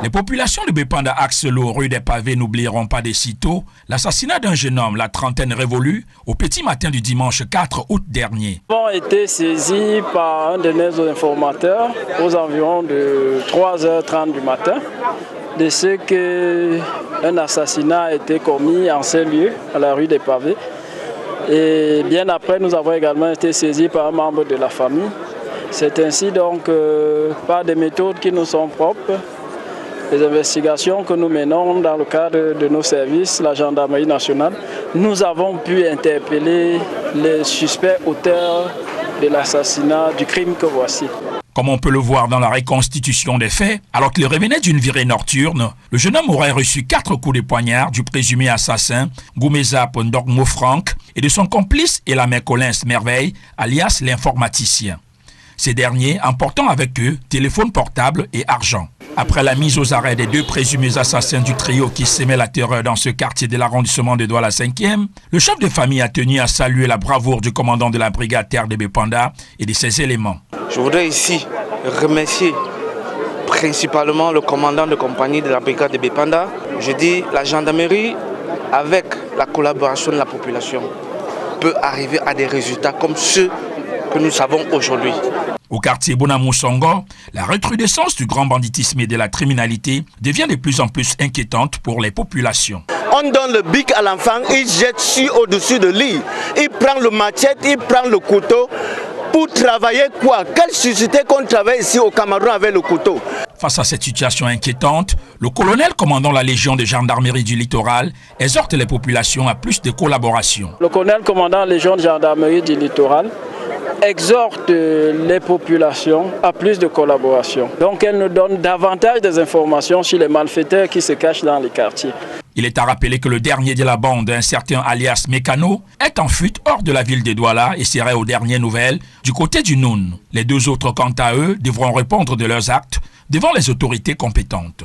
Les populations de Bépanda, Axelo, rue des Pavés n'oublieront pas de sitôt l'assassinat d'un jeune homme, la trentaine révolue, au petit matin du dimanche 4 août dernier. Nous avons été saisis par un de nos informateurs aux environs de 3h30 du matin de ce qu'un assassinat a été commis en ces lieux, à la rue des Pavés. Et bien après, nous avons également été saisis par un membre de la famille. C'est ainsi donc par des méthodes qui nous sont propres, les investigations que nous menons dans le cadre de nos services, la gendarmerie nationale, nous avons pu interpeller les suspects auteurs de l'assassinat, du crime que voici. Comme on peut le voir dans la reconstitution des faits, alors qu'il revenait d'une virée nocturne, le jeune homme aurait reçu 4 coups de poignard du présumé assassin, Goumeza Pondokmo Franck, et de son complice Elamé Collins Merveille, alias l'informaticien. Ces derniers emportant avec eux téléphone portable et argent. Après la mise aux arrêts des 2 présumés assassins du trio qui sémait la terreur dans ce quartier de l'arrondissement de Douala 5e, le chef de famille a tenu à saluer la bravoure du commandant de la brigade terre de Bépanda et de ses éléments. Je voudrais ici remercier principalement le commandant de compagnie de la brigade de Bépanda. Je dis la gendarmerie, avec la collaboration de la population, peut arriver à des résultats comme ceux que nous savons aujourd'hui. Au quartier Bonamoussongo, la recrudescence du grand banditisme et de la criminalité devient de plus en plus inquiétante pour les populations. On donne le bic à l'enfant, il jette au-dessus de lui. Il prend le machette, il prend le couteau. Pour travailler quoi? Quelle société qu'on travaille ici au Cameroun avec le couteau? Face à cette situation inquiétante, le colonel commandant la Légion de gendarmerie du littoral exhorte les populations à plus de collaboration. Le colonel commandant la Légion de gendarmerie du littoral exhorte les populations à plus de collaboration. Donc elle nous donne davantage des informations sur les malfaiteurs qui se cachent dans les quartiers. Il est à rappeler que le dernier de la bande, un certain alias Mécano, est en fuite hors de la ville de Douala et serait aux dernières nouvelles du côté du Noun. Les 2 autres, quant à eux, devront répondre de leurs actes devant les autorités compétentes.